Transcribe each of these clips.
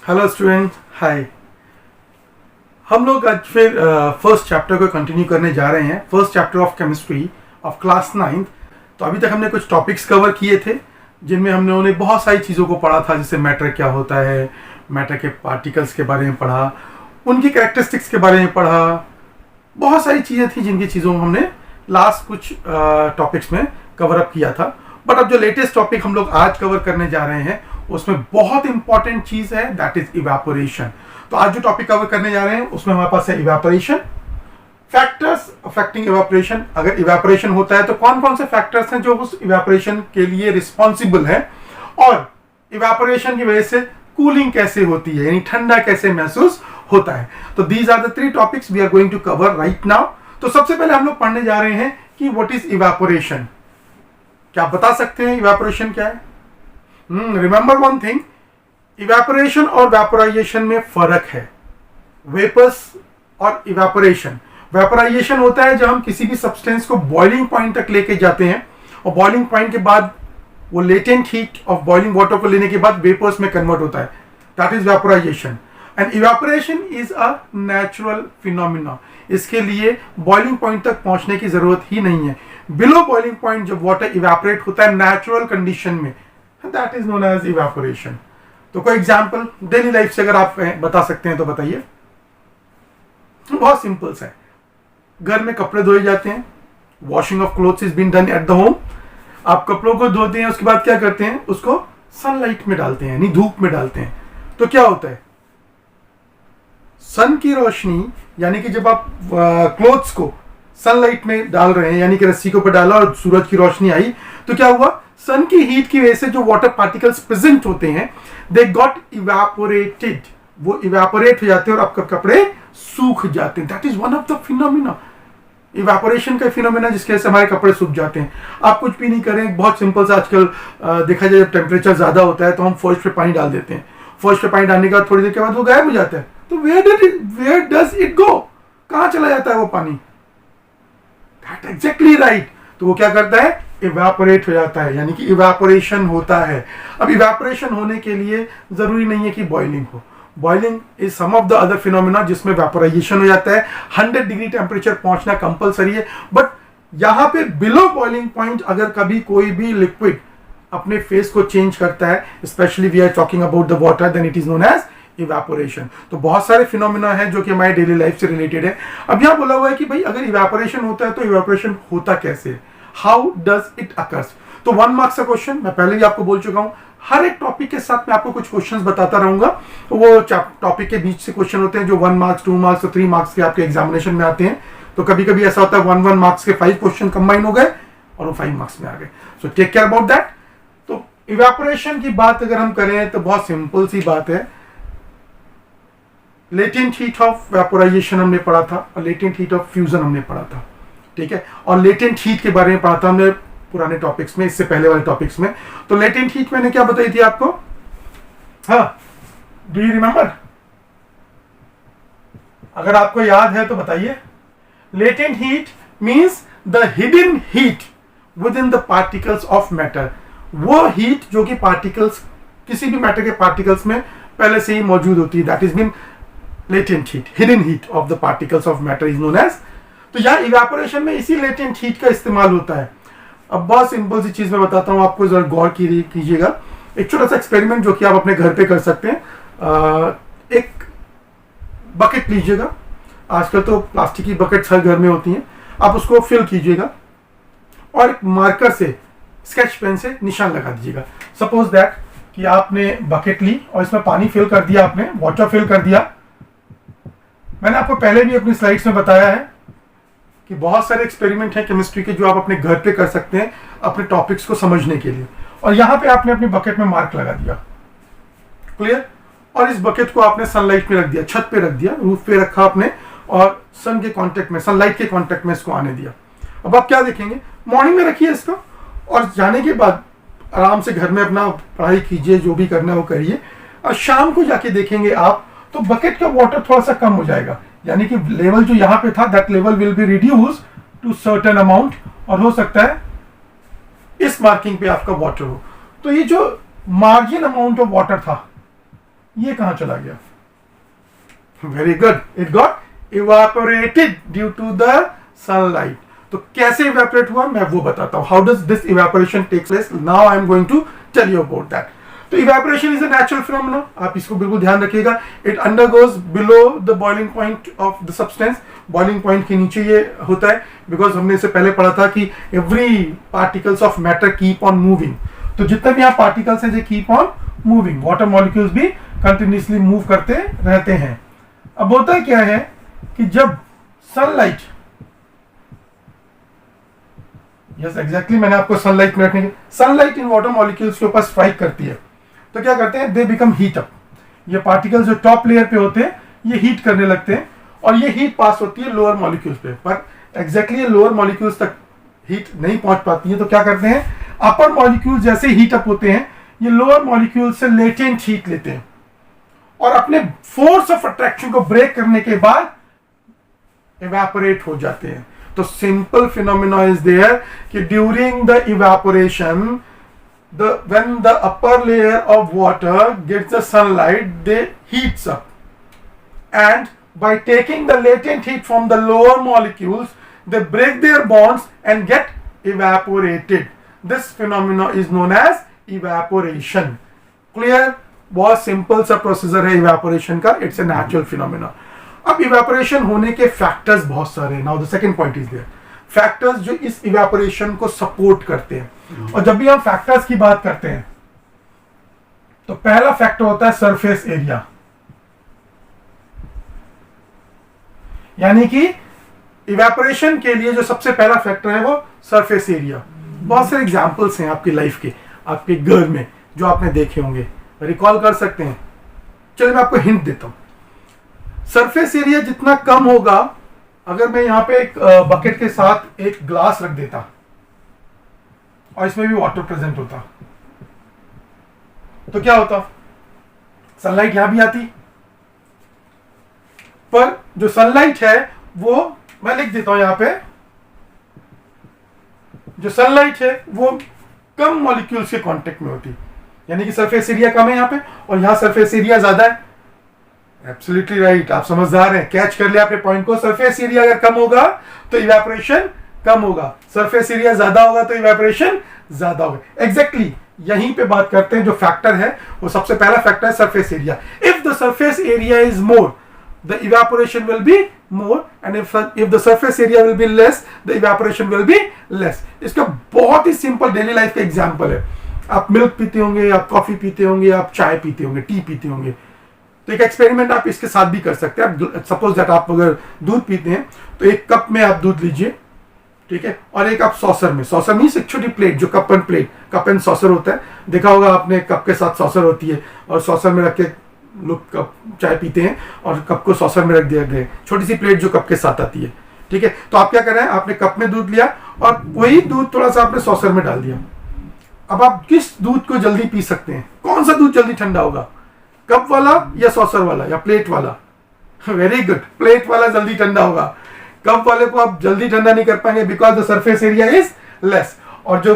Hello student, हाय। हम लोग आज फिर फर्स्ट चैप्टर को कंटिन्यू करने जा रहे हैं, first chapter of chemistry of class 9। तो अभी तक हमने कुछ टॉपिक्स कवर किए थे जिनमें हमने बहुत सारी चीज़ों को पढ़ा था, जैसे मैटर क्या होता है, मैटर के पार्टिकल्स के बारे में पढ़ा, उनकी कैरेक्टरिस्टिक्स के बारे में पढ़ा। बहुत सारी चीज़ें थी जिनकी चीज़ों को हमने लास्ट कुछ टॉपिक्स में कवर अप किया था। बट अब जो लेटेस्ट टॉपिक हम लोग आज कवर करने जा रहे हैं उसमें बहुत इंपॉर्टेंट चीज है, दैट इज इवेपोरेशन। तो आज जो टॉपिक कवर करने जा रहे हैं उसमें हमारे पास है इवेपोरेशन, फैक्टर्स अफेक्टिंग इवेपोरेशन। अगर इवेपोरेशन होता है तो कौन कौन से फैक्टर्स हैं जो उस इवेपोरेशन के लिए रिस्पॉन्सिबल है, और इवेपोरेशन की वजह से कूलिंग कैसे होती है, यानी ठंडा कैसे महसूस होता है। तो these are the 3 topics we are going to cover right now. तो सबसे पहले हम लोग पढ़ने जा रहे हैं कि व्हाट इज इवेपोरेशन। क्या आप बता सकते हैं इवेपोरेशन क्या है? रिमेंबर वन थिंग, इवेपोरेशन और वेपोराइजेशन में फर्क है। वेपर्स और इवेपोरेशन, वेपोराइजेशन होता है जब हम किसी भी सब्सटेंस को बॉइलिंग पॉइंट तक लेके जाते हैं और बॉइलिंग पॉइंट के बाद वो latent heat of boiling water को लेने के बाद वेपर्स में कन्वर्ट होता है, that is vaporisation. And evaporation is a natural phenomena. इसके लिए बॉइलिंग पॉइंट तक पहुंचने की जरूरत ही नहीं है। बिलो बॉइलिंग पॉइंट जब वाटर इवेपोरेट होता है नेचुरल कंडीशन में, that is known as evaporation. तो कोई एग्जांपल डेली लाइफ से अगर आप बता सकते हैं तो बताइए। बहुत सिंपल है, घर में कपड़े धोए जाते हैं, washing of clothes is been done at the home. आप कपड़ों को धोते हैं, उसके बाद क्या करते हैं, उसको सनलाइट में डालते हैं, यानी धूप में डालते हैं। तो क्या होता है, सन की रोशनी, यानी कि जब आप क्लोथ्स को सनलाइट में डाल रहे हैं, यानी कि रस्सी के ऊपर डाला और सूरज की रोशनी आई, तो क्या हुआ, सन की हीट की वजह से जो वाटर पार्टिकल्स प्रेजेंट होते हैं दे गॉट इवेपोरेटेड, वो इवेपोरेट हो जाते हैं और आपके कपड़े सूख जाते हैं। That is one of the phenomena, evaporation का फिनोमिना, जिसकी वजह से हमारे कपड़े सूख जाते हैं। आप कुछ भी नहीं करें, बहुत सिंपल सा आजकल देखा जाए, जब टेम्परेचर ज्यादा होता है तो हम फर्श पे पानी डाल देते हैं। फर्श पे पानी डालने के बाद थोड़ी देर के बाद वो गायब हो जाता है। तो वेयर डज इट गो, कहां चला जाता है वो पानी? That exactly right. तो वो क्या करता है, इवेपोरेट हो जाता है, यानी कि इवेपोरेशन होता है। अब इवेपोरेशन होने के लिए जरूरी नहीं है कि बॉइलिंग हो। Boiling is some of the other phenomena जिसमें वेपोराइजेशन हो जाता है। 100 डिग्री टेम्परेचर पहुंचना कंपलसरी है। बट यहां पे बिलो बॉइलिंग पॉइंट अगर कभी कोई भी लिक्विड अपने फेस को चेंज करता है, specially we are talking about the water, then it is known as evaporation. तो बहुत सारे फिनोमिना है जो कि हमारे डेली लाइफ से रिलेटेड है। अब यहां बोला हुआ है कि भाई अगर इवेपोरेशन होता है तो इवेपोरेशन होता कैसे है, हाउ डज इट अकर्स। तो 1 मार्क्स का क्वेश्चन, मैं पहले भी आपको बोल चुका हूं, हर एक टॉपिक के साथ मैं आपको कुछ क्वेश्चंस बताता रहूंगा। तो वो टॉपिक के बीच से क्वेश्चन होते हैं जो 1 मार्क्स, 2 मार्क्स और 3 मार्क्स के आपके एग्जामिनेशन में आते हैं। तो कभी कभी ऐसा होता है 1 मार्क्स के 5 क्वेश्चन कंबाइन हो गए और वो 5 मार्क्स में आ गए। So take care about that. तो इवेपोरेशन की बात अगर हम करें तो बहुत सिंपल सी बात है। लेटेंट हीट ऑफ वेपोराइजेशन हमने पढ़ा था और लेटेंट हीट ऑफ फ्यूजन हमने पढ़ा था, ठीक है। और लेटेंट हीट के बारे में पढ़ा था हमने पुराने टॉपिक्स में, इससे पहले वाले टॉपिक्स में। तो लेटेंट हीट मैंने क्या बताई थी आपको? हाँ, डू यू रिमेंबर? अगर आपको याद है तो बताइए। Latent heat means the hidden heat with in the particles of matter. वो हीट जो कि पार्टिकल्स, किसी भी मैटर के पार्टिकल्स में पहले से ही मौजूद होती है, that is mean latent heat, hidden heat of the particles of matter is known as. तो यहां इवेपोरेशन में इसी लेटेंट हीट का इस्तेमाल होता है। अब बहुत सिंपल सी चीज मैं बताता हूं आपको, जरा गौर कीजिएगा। एक छोटा सा एक्सपेरिमेंट जो कि आप अपने घर पे कर सकते हैं। एक बकेट लीजिएगा, आजकल तो प्लास्टिक की बकेट्स हर घर में होती हैं। आप उसको फिल कीजिएगा और एक मार्कर से, स्केच पेन से निशान लगा दीजिएगा। सपोज दैट कि आपने बकेट ली और इसमें पानी फिल कर दिया, आपने वाटर फिल कर दिया। मैंने आपको पहले भी अपनी स्लाइड्स में बताया है कि बहुत सारे एक्सपेरिमेंट हैं केमिस्ट्री के जो आप अपने घर पे कर सकते हैं अपने टॉपिक्स को समझने के लिए। और यहां पे आपने अपनी बकेट में मार्क लगा दिया, क्लियर। और इस बकेट को आपने सनलाइट में रख दिया, छत पे रख दिया, रूफ पे रखा आपने, और सन के कांटेक्ट में, सनलाइट के कांटेक्ट में इसको आने दिया। अब आप क्या देखेंगे, मॉर्निंग में रखिए इसको और जाने के बाद आराम से घर में अपना पढ़ाई कीजिए, जो भी करना है वो करिए। और शाम को जाके देखेंगे आप तो बकेट का वाटर थोड़ा सा कम हो जाएगा, यानी कि लेवल जो यहां पे था that level will be reduce to certain amount, और हो सकता है इस मार्किंग पे आपका वाटर हो। तो ये जो मार्जिन अमाउंट ऑफ वाटर था ये कहां चला गया? Very good, it got evaporated due to the sunlight. तो कैसे इवेपोरेट हुआ मैं वो बताता हूं। How does this evaporation take place? Now I am going to tell you about that. तो evaporation is a natural phenomena, आप इसको बिल्कुल ध्यान रखिएगा। It undergoes below the boiling point of the substance, boiling point के नीचे ये होता है, बिकॉज हमने इससे पहले पढ़ा था कि every particles of matter keep on moving. तो जितने भी यहाँ पार्टिकल्स हैं जो keep on moving, water molecules भी कंटिन्यूसली मूव करते रहते हैं। अब होता क्या है कि जब सनलाइट, यस एग्जैक्टली, मैंने आपको सनलाइट में रखने की, सनलाइट इन वाटर मॉलिक्यूल्स के ऊपर स्ट्राइक करती है तो क्या करते हैं? They become heat up. ये पार्टिकल्स जो टॉप लेयर पे होते हैं ये हीट करने लगते हैं और ये हीट पास होती है लोअर मॉलिक्यूल्स पे, पर एग्जैक्टली ये लोअर मॉलिक्यूल्स तक हीट नहीं पहुंच पाती है। तो क्या करते हैं? अपर मॉलिक्यूल्स जैसे हीट अप होते हैं ये लोअर मॉलिक्यूल से लेटेंट हीट लेते हैं और अपने फोर्स ऑफ अट्रैक्शन को ब्रेक करने के बाद इवेपोरेट हो जाते हैं। तो सिंपल फिनोमेना इज देयर कि during the evaporation when the upper layer of water gets the sunlight, they heats up and by taking the latent heat from the lower molecules they break their bonds and get evaporated. This phenomena is known as evaporation. Clear? बहुत simple सा procedure है evaporation का, it's a natural phenomena. अब evaporation होने के factors बहुत सारे हैं। Now the second point is there, factors जो इस इवेपोरेशन को सपोर्ट करते हैं। और जब भी हम फैक्टर्स की बात करते हैं तो पहला फैक्टर होता है सरफेस एरिया, यानी कि इवेपोरेशन के लिए जो सबसे पहला फैक्टर है वो सरफेस एरिया। बहुत सारे एग्जांपल्स हैं आपकी लाइफ के, आपके घर में जो आपने देखे होंगे, रिकॉल कर सकते हैं। चलिए मैं आपको हिंट देता हूं। सरफेस एरिया जितना कम होगा, अगर मैं यहां पे एक बकेट के साथ एक ग्लास रख देता और इसमें भी वाटर प्रेजेंट होता तो क्या होता? सनलाइट यहां भी आती, पर जो सनलाइट है वो मैं लिख देता हूं यहां पे, जो सनलाइट है वो कम मॉलिक्यूल्स के कांटेक्ट में होती, यानी कि सरफेस एरिया कम है यहां पे और यहां सरफेस एरिया ज्यादा है। एब्सोल्युटली राइट, आप समझदार हैं, कैच कर लिया आपने पॉइंट को। सरफेस एरिया अगर कम होगा तो इवेपोरेशन कम होगा, सरफेस एरिया ज्यादा होगा तो इवेपोरेशन ज्यादा होगा। एग्जैक्टली यहीं पे बात करते हैं, जो फैक्टर है वो सबसे पहला फैक्टर है surface area. If the surface area is more the evaporation will be more and if the surface area will be less the evaporation will be less। इसका बहुत ही सिंपल डेली लाइफ का example है। आप milk पीते होंगे, आप coffee पीते होंगे, आप चाय पीते होंगे, टी पीते होंगे, तो एक एक्सपेरिमेंट आप इसके साथ भी कर सकते हैं। आप सपोज दैट आप अगर दूध पीते हैं तो एक कप में आप दूध लीजिए, ठीक है, और एक आप सॉसर में, सॉसर मीन्स एक छोटी प्लेट जो cup end plate, cup and saucer होता है, देखा होगा आपने, कप के साथ सॉसर होती है और सॉसर में रख के लोग कप चाय पीते हैं और कप को सॉसर में रख दिया गया, छोटी सी प्लेट जो कप के साथ आती है, ठीक है। तो आप क्या कर रहे हैं, आपने कप में दूध लिया और वही दूध थोड़ा सा आपने सॉसर में डाल दिया। अब आप किस दूध को जल्दी पी सकते हैं? कौन सा दूध जल्दी ठंडा होगा, कप वाला या सॉसर वाला या प्लेट वाला? वेरी गुड, प्लेट वाला जल्दी ठंडा होगा। कप वाले को आप जल्दी ठंडा नहीं कर पाएंगे because the surface area is less, और जो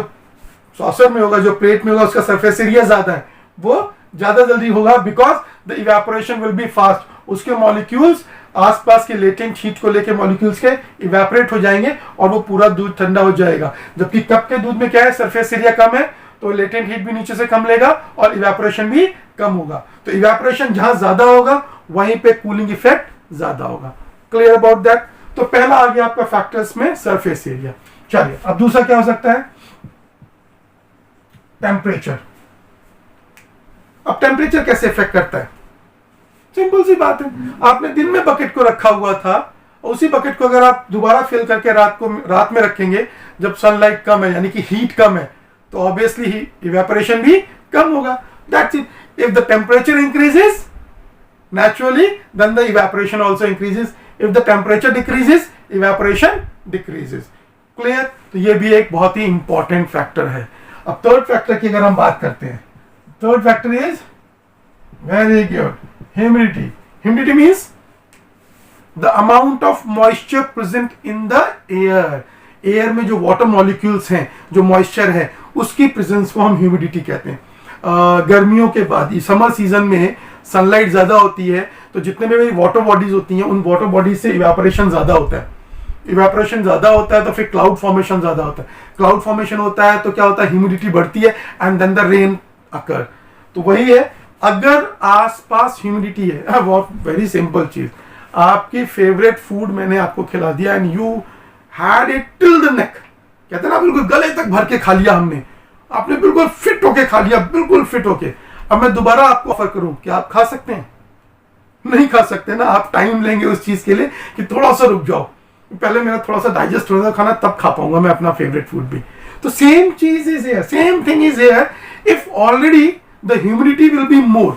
सॉसर में होगा, जो प्लेट में होगा, उसका सरफेस एरिया ज्यादा है, वो ज्यादा जल्दी होगा because the evaporation will be fast. उसके मॉलिक्यूल्स आसपास के लेटेंट हीट को लेके मॉलिक्यूल्स के इवेपोरेट हो जाएंगे और वो पूरा दूध ठंडा हो जाएगा। जबकि कप के दूध में क्या है, सरफेस एरिया कम है तो लेटेंट हीट भी नीचे से कम लेगा और इवेपोरेशन भी कम होगा। तो इवेपोरेशन जहां ज्यादा होगा वहीं पे कूलिंग इफेक्ट ज्यादा होगा। Clear about that? तो पहला आ गया आपका फैक्टर्स में सरफेस एरिया। चलिए अब दूसरा क्या हो सकता है, टेम्परेचर। अब टेम्परेचर कैसे इफेक्ट करता है? सिंपल सी बात है, आपने दिन में बकेट को रखा हुआ था, उसी बकेट को अगर आप दोबारा फिल करके रात में रखेंगे जब सनलाइट कम है, यानी कि हीट कम है, तो ऑब्वियसली ही इवेपोरेशन भी कम होगा। That's it. If the temperature increases naturally then the evaporation also increases, if the temperature decreases evaporation decreases। Clear? तो ये भी एक बहुत ही इंपॉर्टेंट फैक्टर है। अब थर्ड फैक्टर की अगर हम बात करते हैं, third factor is very good, humidity. Humidity means the amount of moisture present in the air. Air में जो वाटर मॉलिक्यूल्स हैं, जो मॉइस्चर है, उसकी प्रेजेंस को हम ह्यूमिडिटी कहते हैं। गर्मियों के बाद समर सीजन में सनलाइट ज़्यादा होती है तो जितने भी वाटर बॉडीज होती हैं उन वाटर बॉडीज से इवेपोरेशन ज़्यादा होता है। इवेपोरेशन ज़्यादा होता है तो फिर क्लाउड फॉर्मेशन ज़्यादा होता है। क्लाउड फॉर्मेशन होता है तो क्या होता है, ह्यूमिडिटी बढ़ती है एंड देन द रेन अकर। तो वही है, अगर आसपास ह्यूमिडिटी है, बहुत वेरी सिंपल चीज़, आपकी फेवरेट फूड मैंने आपको खिला दिया and you had it till the neck, कहते हैं ना बिल्कुल गले तक भर के खा लिया हमने, आपने बिल्कुल फिट होके खा लिया, बिल्कुल फिट होके। अब मैं दोबारा आपको ऑफर करूं कि आप खा सकते हैं? नहीं खा सकते ना, आप टाइम लेंगे उस चीज के लिए कि थोड़ा सा रुक जाओ, पहले मेरा थोड़ा सा डाइजेस्ट हो जाए खाना, तब खा पाऊंगा मैं अपना फेवरेट फूड भी। तो सेम चीज is here, same thing is here. If already the humidity will be more,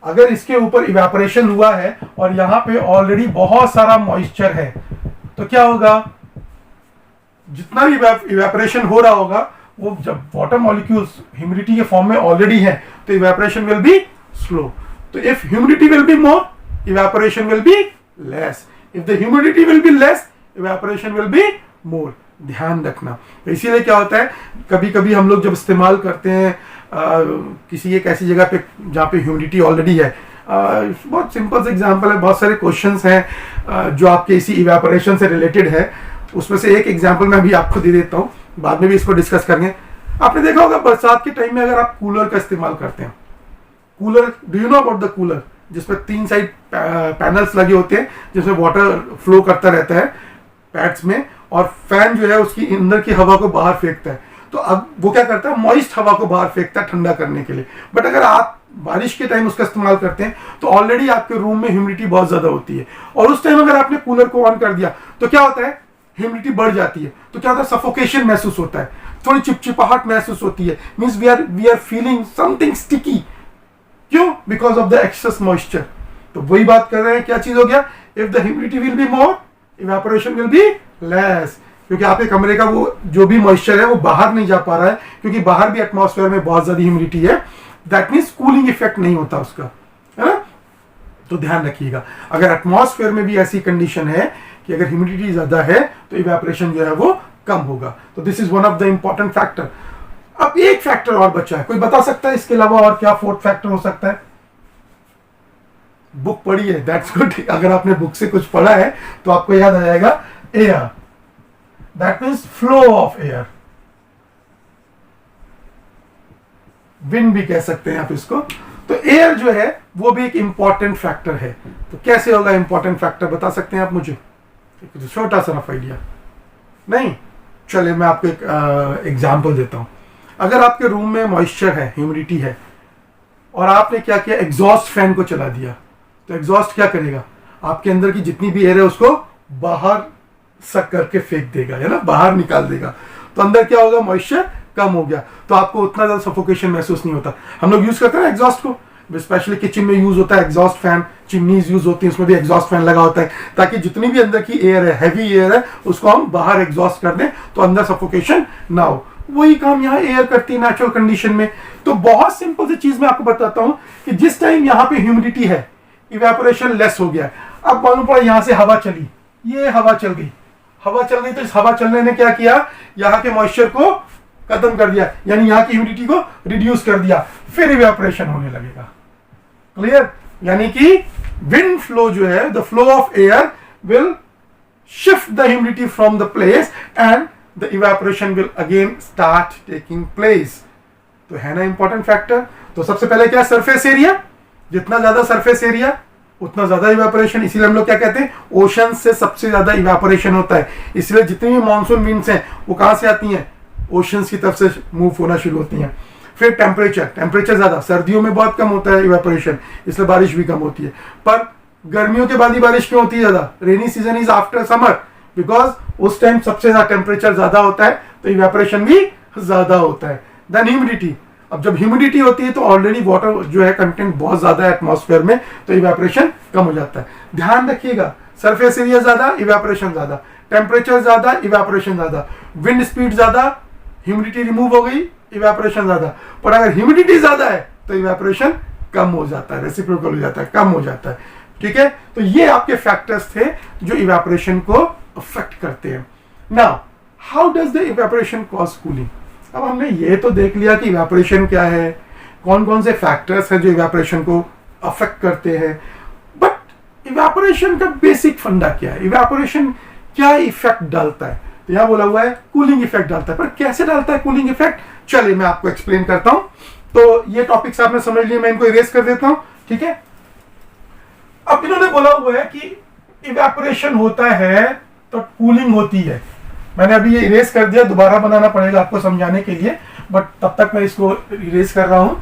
अगर इसके ऊपर इवेपोरेशन हुआ है और यहाँ पे ऑलरेडी बहुत सारा मॉइस्चर है तो क्या होगा, जितना भी इवेपोरेशन हो रहा होगा वो जब वाटर मॉलिक्यूल्स ह्यूमिडिटी के फॉर्म में ऑलरेडी है तो इवेपोरेशन विल बी स्लो। तो if humidity will be more, evaporation will be less. If the humidity will be less, evaporation will be more. ध्यान रखना। तो इसीलिए क्या होता है, कभी कभी हम लोग जब इस्तेमाल करते हैं किसी एक ऐसी जगह पे जहाँ पे ह्यूमिडिटी ऑलरेडी है, बहुत सिंपल से एग्जांपल है, बहुत सारे क्वेश्चंस हैं जो आपके इसी इवेपोरेशन से रिलेटेड है। उसमें से एक एग्जांपल मैं भी आपको दे देता हूँ, बाद में भी इसको डिस्कस करेंगे। आपने देखा होगा बरसात के टाइम में अगर आप कूलर का इस्तेमाल करते हैं, cooler, do you know about the cooler, जिसमें 3 साइड पैनल्स लगे होते हैं जिसमें वाटर फ्लो करता रहता है पैड्स में, और फैन जो है उसकी अंदर की हवा को बाहर फेंकता है। तो अब वो क्या करता है, मॉइस्ट हवा को बाहर फेंकता है ठंडा करने के लिए। बट अगर आप बारिश के टाइम उसका इस्तेमाल करते हैं तो ऑलरेडी आपके रूम में ह्यूमिडिटी बहुत ज्यादा होती है, और उस टाइम अगर आपने कूलर को ऑन कर दिया तो क्या होता है, ह्यूमिडिटी बढ़ जाती है। तो क्या होता है, सफोकेशन महसूस होता है, थोड़ी चिपचिपाहट महसूस होती है, means we are feeling something sticky. क्यों? Because of the excess moisture. तो वही बात कर रहे हैं, क्या चीज हो गया, if the humidity will be more, evaporation will be less, क्योंकि आपके कमरे का वो जो भी मॉइस्चर है वो बाहर नहीं जा पा रहा है, क्योंकि बाहर भी एटमॉस्फेयर में बहुत ज्यादा ह्यूमिडिटी है। दैट मीन्स कूलिंग इफेक्ट नहीं होता उसका, है ना। तो ध्यान रखिएगा, अगर एटमॉस्फेयर में भी ऐसी कंडीशन है कि अगर ह्यूमिडिटी ज्यादा है तो इवेपोरेशन जो है वो कम होगा। तो this is one of the important factor. अब एक फैक्टर और बचा है, कोई बता सकता है इसके अलावा और क्या फोर्थ फैक्टर हो सकता है? बुक पढ़ी है, दैट्स गुड। अगर आपने बुक से कुछ पढ़ा है तो आपको याद आ जाएगा, air, that means flow of air, wind भी कह सकते हैं आप इसको। तो एयर जो है वो भी एक इंपॉर्टेंट फैक्टर है। तो कैसे होगा इंपॉर्टेंट फैक्टर, बता सकते हैं आप मुझे? एक छोटा सा रफ आइडिया नहीं, चलिए मैं आपको एक एग्जाम्पल देता हूं। अगर आपके रूम में मॉइस्चर है, ह्यूमिडिटी है, और आपने क्या किया, एग्जॉस्ट फैन को चला दिया, तो एग्जॉस्ट क्या करेगा, आपके अंदर की जितनी भी एयर है उसको बाहर सक करके फेंक देगा, है ना, बाहर निकाल देगा। तो अंदर क्या होगा, मॉइस्चर कम हो गया, तो आपको उतना ज्यादा सफोकेशन महसूस नहीं होता। हम लोग यूज करते हैं ना एग्जॉस्ट को, स्पेशली किचन में यूज होता है एग्जॉस्ट फैन, चिमनीज यूज होती है, उसमें भी एग्जॉस्ट फैन लगा होता है, ताकि जितनी भी अंदर की एयर है, हैवी एयर है, उसको हम बाहर एग्जॉस्ट कर दें तो अंदर सफोकेशन ना हो। वही काम यहाँ एयर करती है नेचुरल कंडीशन में। तो बहुत सिंपल सी चीज मैं आपको बताता हूं कि जिस टाइम यहाँ पे ह्यूमिडिटी है, इवेपोरेशन लेस हो गया, अब मालूम पड़ा यहाँ से हवा चली, ये हवा चल गई, हवा चल गई, तो इस हवा चलने ने क्या किया, यहाँ के मॉइस्चर को खत्म कर दिया, यानी यहाँ की ह्यूमिडिटी को रिड्यूस कर दिया, फिर इवेपोरेशन होने लगेगा। क्लियर? यानी कि विंड फ्लो जो है, the flow of air will shift the humidity from the place and the evaporation will again start taking place. तो है ना इंपॉर्टेंट फैक्टर। तो सबसे पहले क्या, सरफेस एरिया, जितना ज्यादा सरफेस एरिया उतना ज्यादा इवेपोरेशन। इसीलिए हम लोग क्या कहते हैं, ओशन से सबसे ज्यादा इवेपोरेशन होता है। इसलिए जितनी भी मानसून विंड्स हैं वो कहां से आती हैं, ओशंस की तरफ से मूव होना शुरू होती हैं। फिर टेम्परेचर ज्यादा, सर्दियों में बहुत कम होता है इवेपोरेशन, इसलिए बारिश भी कम होती है। पर गर्मियों के बाद ही बारिश क्यों होती है ज्यादा, rainy season is after summer, because उस टाइम सबसे ज्यादा टेम्परेचर ज्यादा होता है तो इवेपोरेशन भी ज्यादा होता है। देन ह्यूमिडिटी, अब जब ह्यूमिडिटी होती है तो ऑलरेडी वाटर जो है कंटेंट बहुत ज्यादा है एटमॉस्फेयर में, तो इवेपोरेशन कम हो जाता है। ध्यान रखिएगा, सरफेस एरिया ज्यादा, इवेपोरेशन ज्यादा, टेम्परेचर ज्यादा, इवेपोरेशन ज्यादा, विंड स्पीड ज्यादा, ह्यूमिडिटी रिमूव हो गई, इवेपोरेशन ज्यादा। पर अगर ह्यूमिडिटी ज्यादा है तो इवेपोरेशन कम हो जाता है, रेसिप्रोकल हो जाता है, कम हो जाता है। ठीक है, तो ये आपके फैक्टर्स थे जो इवेपोरेशन को अफेक्ट करते हैं। Now how does the evaporation cause cooling. अब हमने ये तो देख लिया कि इवेपोरेशन क्या है, कौन कौन से फैक्टर्स हैं जो इवेपोरेशन को अफेक्ट करते हैं। बट इवेपोरेशन का बेसिक फंडा क्या है, इवेपोरेशन क्या इफेक्ट डालता है? तो यहां बोला हुआ है कूलिंग इफेक्ट डालता है, पर कैसे डालता है कूलिंग इफेक्ट, चलिए मैं आपको एक्सप्लेन करता हूं। तो ये टॉपिक्स आपने समझ लिए, मैं इनको इरेज कर देता हूं, ठीक है। अब इन्होंने बोला हुआ है कि इवेपोरेशन होता है तो कूलिंग होती है। मैंने अभी ये इरेज कर दिया, दोबारा बनाना पड़ेगा आपको समझाने के लिए, बट तब तक मैं इसको इरेज कर रहा हूं।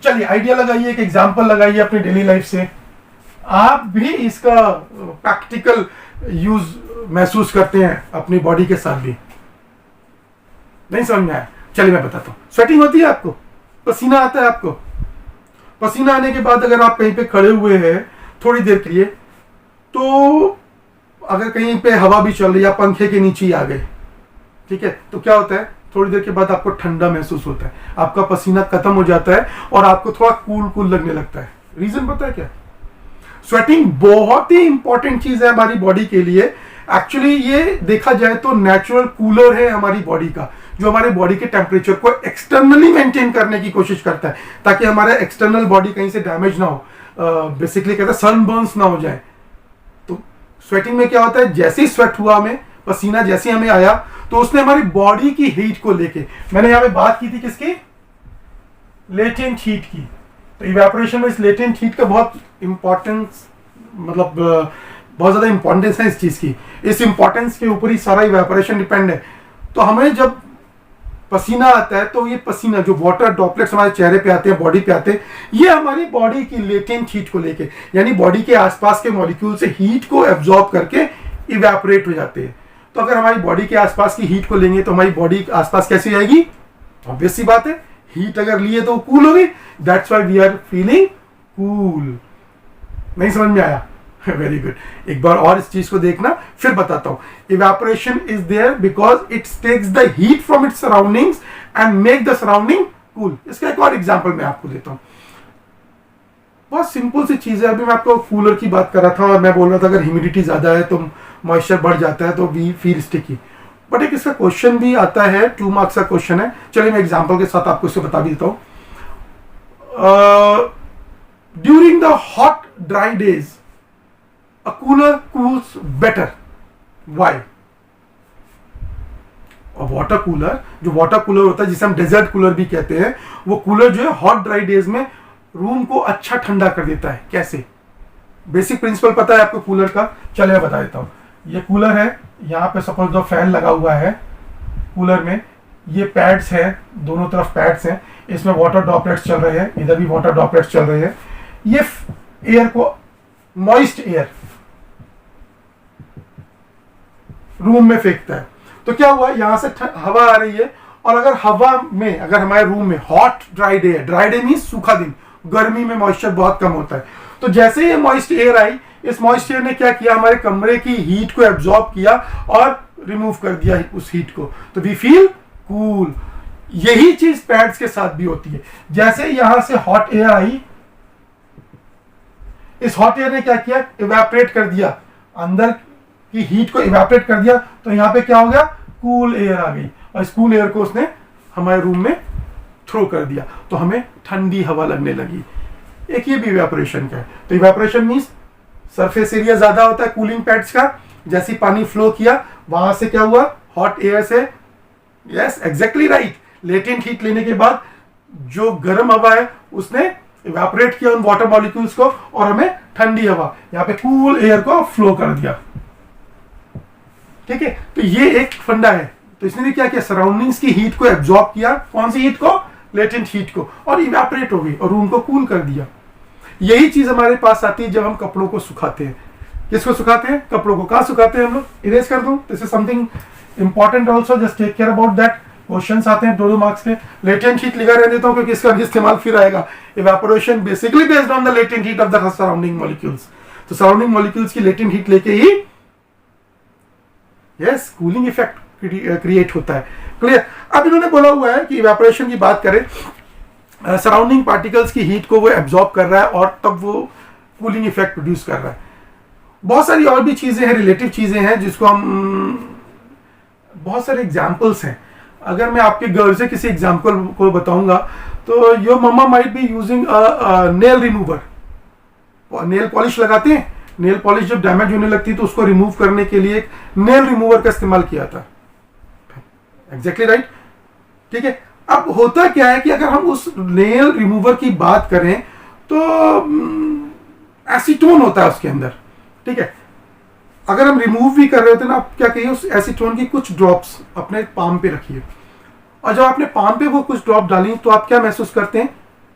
चलिए आइडिया लगाइए, एक एग्जांपल लगाइए अपनी डेली लाइफ से, आप भी इसका प्रैक्टिकल यूज महसूस करते हैं अपनी बॉडी के साथ भी। नहीं समझ में आया? चलिए मैं बताता हूं। स्वेटिंग होती है आपको, पसीना आता है आपको। पसीना आने के बाद अगर आप कहीं पे खड़े हुए हैं थोड़ी देर के लिए, तो अगर कहीं पे हवा भी चल रही है, पंखे के नीचे ही आ गए, ठीक है, तो क्या होता है, थोड़ी देर के बाद आपको ठंडा महसूस होता है, आपका पसीना खत्म हो जाता है और आपको थोड़ा कूल कूल लगने लगता है। रीजन पता है क्या? स्वेटिंग बहुत ही इंपॉर्टेंट चीज है हमारी बॉडी के लिए। एक्चुअली ये देखा जाए तो नेचुरल कूलर है हमारी बॉडी का, जो हमारे बॉडी के टेम्परेचर को एक्सटर्नली मेंटेन करने की कोशिश करता है, ताकि हमारा एक्सटर्नल बॉडी कहीं से डैमेज ना हो, बेसिकली कहते हैं सनबर्न्स ना हो जाए। तो स्वेटिंग में क्या होता है, जैसे ही स्वेट हुआ हमें, पसीना जैसे हमें आया, तो उसने हमारी बॉडी की हीट को लेके, मैंने यहां पे बात की थी किसकी, लेटेंट हीट की। तो इवेपोरेशन में इस लेटेंट हीट का बहुत इंपॉर्टेंस, मतलब बहुत ज्यादा इंपॉर्टेंस है इस चीज की। इस इंपॉर्टेंस के ऊपर ही सारा इवेपोरेशन डिपेंड है। तो हमें जब पसीना आता है, तो ये पसीना जो वाटर ड्रॉपलेट्स हमारे चेहरे पे आते हैं, बॉडी पे आते हैं, ये हमारी बॉडी की लेटेंट हीट को लेके, यानी बॉडी के आसपास के मॉलिक्यूल से हीट को एब्जॉर्ब करके इवेपोरेट हो जाते हैं। तो अगर हमारी बॉडी के आसपास की हीट को लेंगे तो हमारी बॉडी के आसपास कैसी जाएगी? ऑब्वियस सी बात है, हीट अगर लिए तो कूल होगी। That's why we are feeling cool. नहीं समझ में आया? Very good. एक बार और इस चीज को देखना, फिर बताता हूं। Evaporation is there because it takes the heat from its surroundings and make the surrounding cool. इसका एक और एग्जांपल मैं आपको देता हूं। बहुत सिंपल सी चीज है। अभी मैं आपको कूलर की बात कर रहा था और मैं बोल रहा था अगर ह्यूमिडिटी ज्यादा है तो मॉइस्चर बढ़ जाता है, तो वी फील स्टिकी। बट एक इसका क्वेश्चन भी आता है, 2 मार्क्स का क्वेश्चन है। चलिए मैं एग्जांपल के साथ आपको इसे बता भी देता हूं। During the hot dry days a cooler cools better. Why? और वाटर कूलर, जो वाटर कूलर होता है जिसे हम डेजर्ट कूलर भी कहते हैं, वो कूलर जो है हॉट ड्राई डेज में रूम को अच्छा ठंडा कर देता है। कैसे? बेसिक प्रिंसिपल पता है आपको कूलर का? चलिए मैं बता देता हूं। ये कूलर है, यहाँ पे सपोज दो फैन लगा हुआ है कूलर में, ये पैड्स है, दोनों तरफ पैड्स हैं, इसमें वाटर ड्रॉपलेट्स चल रहे हैं, इधर भी वाटर ड्रॉपलेट्स चल रहे हैं। ये एयर को, मॉइस्ट एयर रूम में फेंकता है। तो क्या हुआ, यहां से हवा आ रही है, और अगर हवा में, अगर हमारे रूम में हॉट ड्राई डे है, ड्राई डे मींस सूखा दिन, गर्मी में मॉइस्चर बहुत कम होता है, तो जैसे ही मॉइस्ट एयर आई, इस मॉइस्ट एयर ने क्या किया, हमारे कमरे की हीट को एब्जॉर्ब किया और रिमूव कर दिया उस हीट को, तो वी फील कूल। यही चीज पैड्स के साथ भी होती है। जैसे यहां से हॉट एयर आई, इस हॉट एयर ने क्या किया, इवेपोरेट कर दिया, अंदर की हीट को इवेपोरेट कर दिया, तो यहां पे क्या हो गया, कूल एयर आ गई, और इस कूल एयर को उसने हमारे रूम में थ्रो कर दिया, तो हमें ठंडी हवा लगने लगी। एक ये भी इवेपोरेशन का है। तो इवेपोरेशन मींस सरफेस एरिया ज्यादा होता है कूलिंग पैड्स का, जैसे पानी फ्लो किया वहां से क्या हुआ, हॉट एयर से, yes exactly right, latent heat लेने के बाद जो गर्म हवा है उसने इवेपोरेट किया उन वाटर मॉलिक्यूल्स को, और हमें ठंडी हवा, यहाँ पे कूल एयर को फ्लो कर दिया। ठीक है, तो ये एक फंडा है। तो इसने क्या किया, सराउंडिंग्स की हीट को एब्जॉर्ब किया, कौन सी हीट को, लेटेंट हीट को, और इवेपोरेट हो गई और रूम को कूल कर दिया। यही चीज हमारे पास आती है जब हम कपड़ों को सुखाते हैं। किसको सुखाते हैं, कपड़ों को। कहां सुखाते हैं हम लोग, इरेज कर दूं, this is something important also, just take care about that. Questions आते हैं 2-2 मार्क्स के। लेटेंट हीट लिखा रहने देता हूं क्योंकि इसका भी इस्तेमाल फिर आएगा। Evaporation basically based on the latent heat of the surrounding molecules. तो सराउंडिंग मॉलिक्यूल्स की लेटेंट हीट लेके ही यस कूलिंग इफेक्ट क्रिएट होता है। क्लियर? अब इन्होंने बोला हुआ है कि इवेपोरेशन की बात करें, सराउंडिंग पार्टिकल्स की हीट को वो एब्जॉर्ब कर रहा है और तब वो कूलिंग इफेक्ट प्रोड्यूस कर रहा है। बहुत सारी और भी चीजें हैं, रिलेटिव चीजें हैं जिसको हम, बहुत सारे एग्जाम्पल्स हैं। अगर मैं आपके घर से किसी एग्जाम्पल को बताऊंगा, तो your mamma might be using nail remover, nail polish लगाते हैं, नेल पॉलिश जब डैमेज होने लगती है तो उसको रिमूव करने के लिए एक नेल रिमूवर का इस्तेमाल किया था। एग्जैक्टली राइट, ठीक है। अब होता क्या है कि अगर हम उस नेल रिमूवर की बात करें तो एसीटोन होता है उसके अंदर, ठीक है। अगर हम रिमूव भी कर रहे होते हैं ना, आप क्या कहिए, उस एसीटोन की कुछ ड्रॉप्स अपने पाम पे रखिए, और जब आपने पाम पे वो कुछ ड्रॉप डाली तो आप क्या महसूस करते हैं,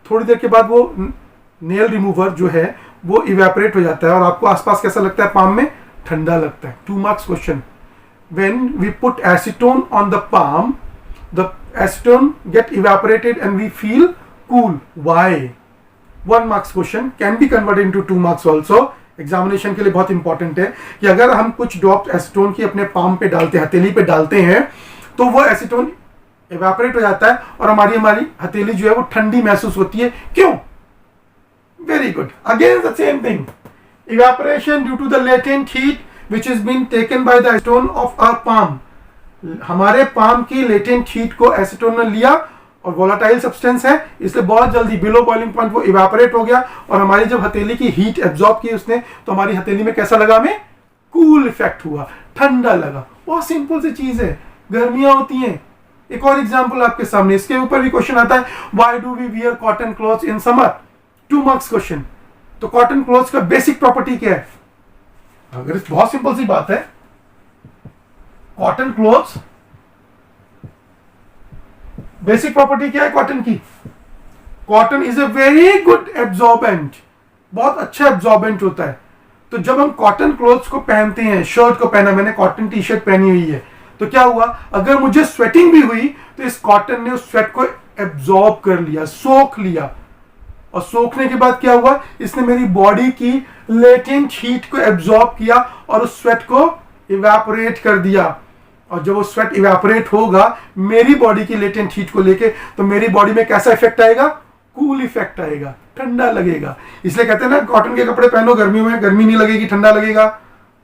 थोड़ी देर के बाद वो नेल रिमूवर जो है वो इवेपोरेट हो जाता है और आपको आसपास कैसा लगता है, पाम में ठंडा लगता है। 2 marks question, when we put acetone on the palm the acetone get evaporated and we feel cool, why? 1 marks question can be converted into 2 marks also. Examination के लिए बहुत इंपॉर्टेंट है कि अगर हम कुछ ड्रॉप एसीटोन की अपने पाम पे डालते हैं, हथेली पे डालते हैं, तो वो एसीटोन इवेपोरेट हो जाता है और हमारी हथेली जो है वो ठंडी महसूस होती है। क्यों? Very good, again the same thing, evaporation due to the latent heat which is been taken by the acetone of our palm. हमारे पाम की लेटेंट हीट को एसीटोन ने लिया और वोलाटाइल सब्सटेंस है, इसलिए बहुत जल्दी बिलो बॉइलिंग पॉइंट वो इवेपोरेट हो गया और हमारी जब हथेली की हीट एब्जॉर्ब की उसने, तो हमारी हथेली में कैसा लगा, हमें कूल इफेक्ट हुआ, ठंडा लगा। बहुत सिंपल सी चीज है, गर्मियां होती हैं। एक और एग्जांपल आपके सामने, इसके ऊपर भी क्वेश्चन आता है, why do we wear cotton clothes in summer? 2 marks question. तो कॉटन क्लॉथ्स का बेसिक प्रॉपर्टी क्या है? अगर बहुत सिंपल सी बात है, कॉटन क्लॉथ्स बेसिक प्रॉपर्टी क्या है कॉटन की? Cotton is a very good absorbent, बहुत अच्छा एब्जॉर्बेंट होता है। तो जब हम कॉटन क्लोथ्स को पहनते हैं, शर्ट को पहना, मैंने कॉटन टी शर्ट पहनी हुई है, तो क्या हुआ, अगर मुझे स्वेटिंग भी हुई तो इस कॉटन ने उस स्वेट को एब्जॉर्ब कर लिया, सोख लिया, और सोखने के बाद क्या हुआ, इसने मेरी बॉडी की लेटेंट हीट को एब्जॉर्ब किया और उस स्वेट को इवेपोरेट कर दिया। और जब वो स्वेट इवेपोरेट होगा मेरी बॉडी की लेटेंट हीट को लेके, तो मेरी बॉडी में कैसा इफेक्ट आएगा, कूल इफेक्ट आएगा, ठंडा लगेगा। इसलिए कहते हैं ना, कॉटन के कपड़े पहनो, गर्मियों में गर्मी नहीं लगेगी, ठंडा लगेगा।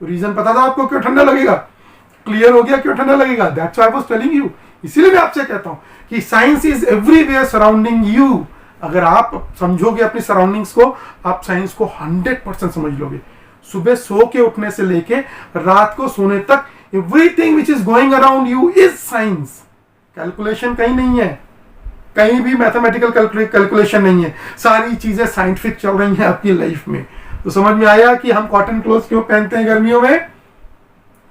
रीजन पता था आपको क्यों ठंडा लगेगा? क्लियर हो गया क्यों ठंडा लगेगा? That's why I was telling you. इसीलिए मैं आपसे कहता हूं कि science is everywhere surrounding you. अगर आप समझोगे अपनी सराउंडिंग्स को, आप साइंस को 100% समझ लोगे। सुबह सो के उठने से लेके रात को सोने तक everything which is going around you is science. Calculation कहीं नहीं है, कहीं भी मैथमेटिकल कैलकुलेशन नहीं है, सारी चीजें साइंटिफिक चल रही हैं आपकी लाइफ में। तो समझ में आया कि हम कॉटन क्लोथ क्यों पहनते हैं गर्मियों में?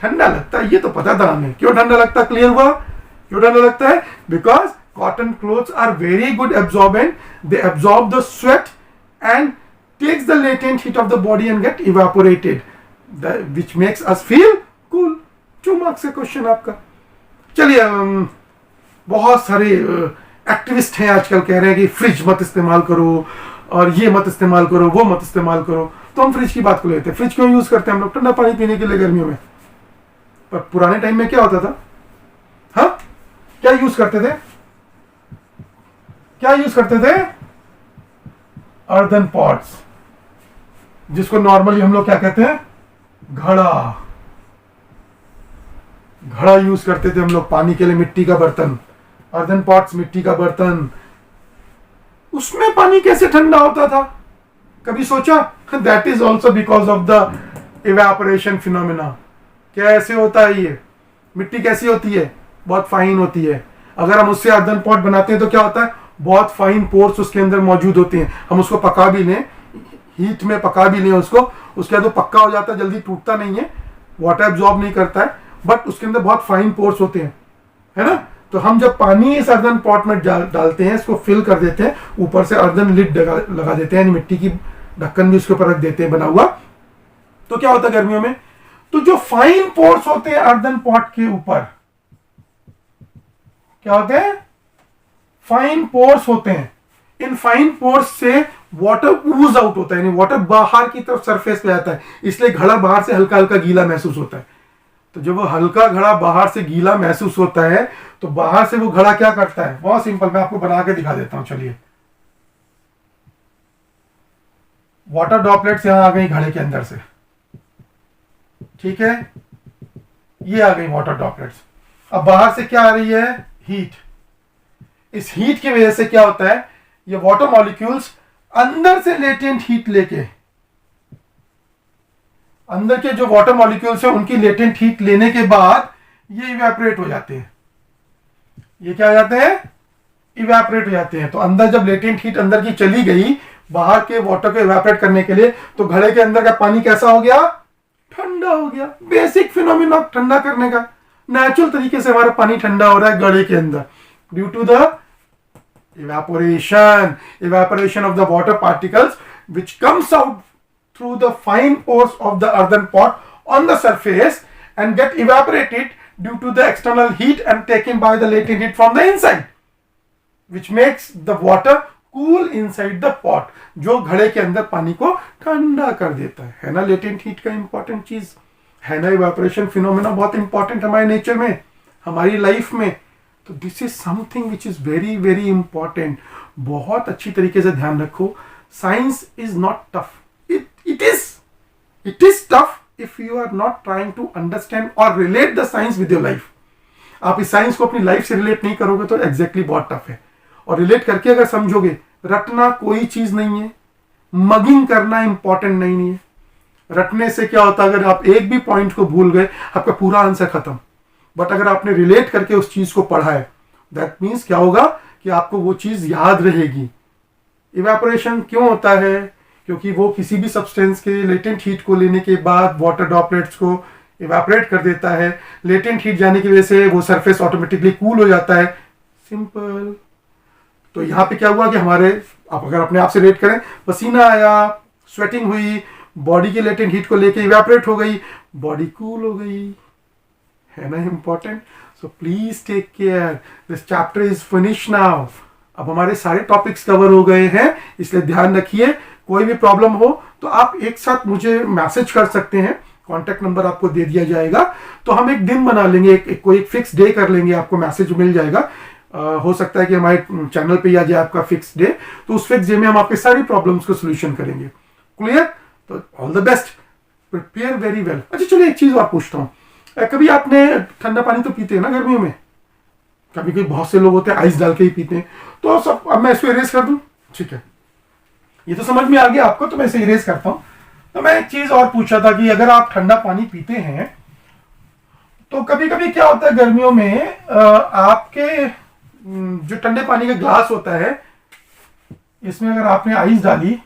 ठंडा लगता है, ये तो पता था हमें। क्यों ठंडा लगता है? क्लियर हुआ क्यों ठंडा लगता है? Because cotton clothes are very good absorbent. They absorb the sweat and takes the latent heat of the body and get evaporated, which makes us feel cool. 2 marks का क्वेश्चन आपका। चलिए, बहुत सारे एक्टिविस्ट हैं आजकल कह रहे हैं कि फ्रिज मत इस्तेमाल करो और ये मत इस्तेमाल करो, वो मत इस्तेमाल करो। तो हम फ्रिज की बात को लेते हैं। फ्रिज क्यों यूज करते हैं हम लोग? ठंडा पानी पीने के लिए गर्मियों में। पर पुराने टाइम में क्या होता था? हाँ, क्या यूज करते थे? क्या यूज करते थे? अर्दन पॉट्स, जिसको नॉर्मली हम लोग क्या कहते हैं? घड़ा। घड़ा यूज करते थे हम लोग पानी के लिए, मिट्टी का बर्तन। अर्दन पॉट्स, मिट्टी का बर्तन। उसमें पानी कैसे ठंडा होता था? कभी सोचा? That is also because of the evaporation phenomena. कैसे होता है ये? मिट्टी कैसी होती है? बहुत फाइन होती है। अगर हम उससे अर्दन पॉट बनाते हैं तो क्या होता है? बहुत फाइन पोर्स उसके अंदर मौजूद होते हैं। हम उसको पका भी लें, हीट में पका भी लें उसको, उसके बाद वो पक्का हो जाता है, जल्दी टूटता नहीं है, वाटर एब्जॉर्ब नहीं करता है, बट उसके अंदर बहुत फाइन पोर्स होते हैं, है ना। तो हम जब पानी इस अर्दन पॉट में डालते हैं, इसको फिल कर देते हैं, ऊपर से अर्दन लिड लगा देते हैं, मिट्टी की ढक्कन भी उसके ऊपर रख देते हैं बना हुआ, तो क्या होता है गर्मियों में? तो जो फाइन पोर्स होते हैं अर्दन पॉट के ऊपर, क्या होते हैं? फाइन पोर्स होते हैं। इन फाइन पोर्स से वाटर ऊज आउट होता है, यानी वाटर बाहर की तरफ सरफेस पे आता है, इसलिए घड़ा बाहर से हल्का हल्का गीला महसूस होता है। तो जब वो हल्का घड़ा बाहर से गीला महसूस होता है, तो बाहर से वो घड़ा क्या करता है? बहुत सिंपल, मैं आपको बना के दिखा देता हूं। चलिए, वाटर ड्रॉपलेट्स यहां आ गई घड़े के अंदर से, ठीक है, ये आ गई वाटर ड्रॉपलेट्स। अब बाहर से क्या आ रही है? हीट। इस हीट की वजह से क्या होता है? ये वाटर मॉलिक्यूल्स अंदर से लेटेंट हीट लेके अंदर के जो वाटर मॉलिक्यूल्स हैं उनकी लेटेंट हीट लेने के बाद ये इवेपोरेट हो जाते हैं। ये क्या हो जाते हैं? इवेपोरेट हो जाते हैं। तो अंदर जब लेटेंट हीट अंदर की चली गई बाहर के वाटर को इवेपोरेट करने के लिए, तो घड़े के अंदर का पानी कैसा हो गया? ठंडा हो गया। बेसिक फिनोमिना ठंडा करने का, नेचुरल तरीके से हमारा पानी ठंडा हो रहा है घड़े के अंदर due to the evaporation of the water particles which comes out through the fine pores of the earthen pot on the surface and get evaporated due to the external heat and taken by the latent heat from the inside, which makes the water cool inside the pot, जो घड़े के अंदर पानी को ठंडा कर देता है ना? लेटेंट हीट का इंपॉर्टेंट चीज है ना? इवेपोरेशन फिनोमेना बहुत इंपॉर्टेंट हमारे नेचर में, हमारी लाइफ में। तो this is something which is very very important. बहुत अच्छी तरीके से ध्यान रखो। Science is not tough, it is tough if you are not trying to understand और relate the science with your life. आप इस साइंस को अपनी लाइफ से रिलेट नहीं करोगे तो एग्जैक्टली बहुत टफ है। और रिलेट करके अगर समझोगे, रटना कोई चीज नहीं है, मगिंग करना इंपॉर्टेंट नहीं है। रटने से क्या होता है, अगर आप एक भी पॉइंट को भूल गए आपका पूरा आंसर खत्म। बट अगर आपने रिलेट करके उस चीज को पढ़ा है, दैट मीन्स क्या होगा कि आपको वो चीज याद रहेगी। इवेपोरेशन क्यों होता है? क्योंकि वो किसी भी सब्सटेंस के लेटेंट हीट को लेने के बाद वाटर ड्रॉपलेट्स को इवेपोरेट कर देता है। लेटेंट हीट जाने की वजह से वो सरफेस ऑटोमेटिकली कूल हो जाता है। सिंपल। तो यहां पे क्या हुआ कि हमारे, आप अगर अपने आप से रेट करें, पसीना आया, स्वेटिंग हुई, बॉडी की लेटेंट हीट को लेके इवेपोरेट हो गई, बॉडी कूल हो गई, है ना? Important. So please take care, this chapter is finish now. अब हमारे सारे टॉपिक्स कवर हो गए हैं, इसलिए ध्यान रखिए। कोई भी प्रॉब्लम हो तो आप एक साथ मुझे मैसेज कर सकते हैं, कॉन्टैक्ट नंबर आपको दे दिया जाएगा। तो हम एक दिन बना लेंगे, कोई फिक्स डे कर लेंगे, आपको मैसेज मिल जाएगा। हो सकता है कि हमारे चैनल पे आ जाए आपका फिक्स डे, तो उस फिक्स डे में हम आपके सारी प्रॉब्लम्स को सोल्यूशन करेंगे। क्लियर? तो all the best, prepare very well. अच्छा चलिए एक चीज और पूछता हूँ, कभी आपने ठंडा पानी तो पीते हैं ना गर्मियों में? कभी कभी बहुत से लोग होते हैं आइस डाल के ही पीते हैं। तो सब, अब मैं इसको इरेज कर दूं? ठीक है, ये तो समझ में आ गया आपको, तो मैं इसे इरेज करता हूं। तो मैं एक चीज और पूछा था कि अगर आप ठंडा पानी पीते हैं तो कभी कभी क्या होता है गर्मियों में, आपके जो ठंडे पानी का ग्लास होता है, इसमें अगर आपने आइस डाली,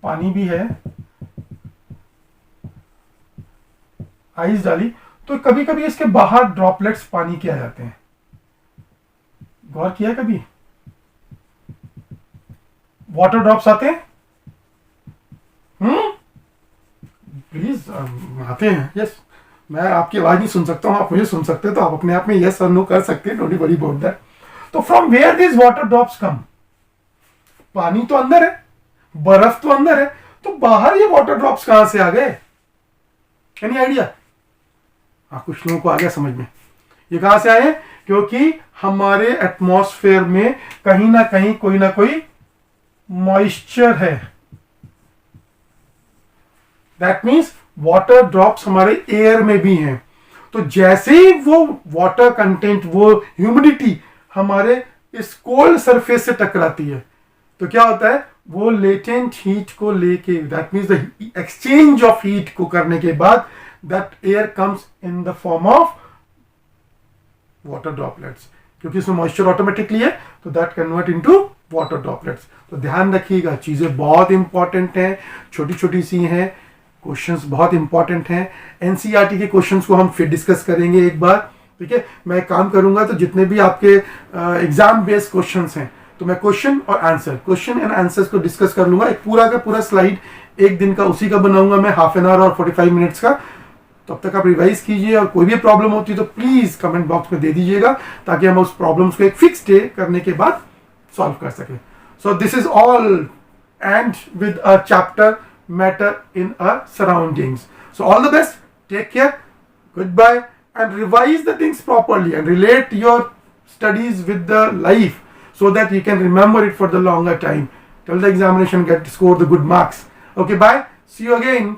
पानी भी है, आइस डाली, तो कभी कभी इसके बाहर ड्रॉपलेट्स पानी के आ जाते हैं। गौर किया कभी? वाटर ड्रॉप्स आते हैं? प्लीज आते हैं। यस, मैं आपकी आवाज नहीं सुन सकता हूं, आप मुझे सुन सकते हैं, तो आप अपने आप में यस और नो कर सकते हैं। Don't worry about that. तो from where this water drops come? पानी तो अंदर है, बर्फ तो अंदर है, तो बाहर ये वाटर ड्रॉप्स कहां से आ गए? Any idea? हाँ, कुछ लोगों को आ गया समझ में। ये कहां से आए? क्योंकि हमारे एटमॉस्फेयर में कहीं ना कहीं कोई ना कोई मॉइस्चर है। दैट मीन्स वाटर ड्रॉप्स हमारे एयर में भी हैं। तो जैसे ही वो वाटर कंटेंट, वो ह्यूमिडिटी हमारे इस कोल्ड सरफेस से टकराती है, तो क्या होता है, वो लेटेंट हीट को लेके, that means the exchange of heat को करने के बाद that air comes in the form of water droplets. क्योंकि इसमें मॉइस्चर ऑटोमेटिकली है, तो that convert into water droplets. तो ध्यान रखिएगा, चीजें बहुत इंपॉर्टेंट हैं, छोटी छोटी सी हैं, क्वेश्चंस बहुत इंपॉर्टेंट हैं। एनसीईआरटी के क्वेश्चंस को हम फिर डिस्कस करेंगे एक बार, ठीक है? मैं काम करूंगा तो जितने भी आपके एग्जाम बेस्ड क्वेश्चंस हैं, तो मैं क्वेश्चन एंड आंसर्स को डिस्कस कर लूंगा। एक पूरा का पूरा स्लाइड एक दिन का उसी का बनाऊंगा मैं, हाफ एन आवर और 45 मिनट्स का। तब तक आप रिवाइज कीजिए, और कोई भी प्रॉब्लम होती है तो प्लीज कमेंट बॉक्स में दे दीजिएगा, ताकि हम उस प्रॉब्लम्स को एक फिक्स डे करने के बाद सॉल्व कर सकें। So this is all and with a chapter matter in a surroundings. So all the best, take care, good bye, and revise the things properly and relate your studies with the life, so that you can remember it for the longer time till the examination, get score the good marks. Okay, bye, see you again.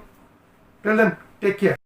Till then, take care.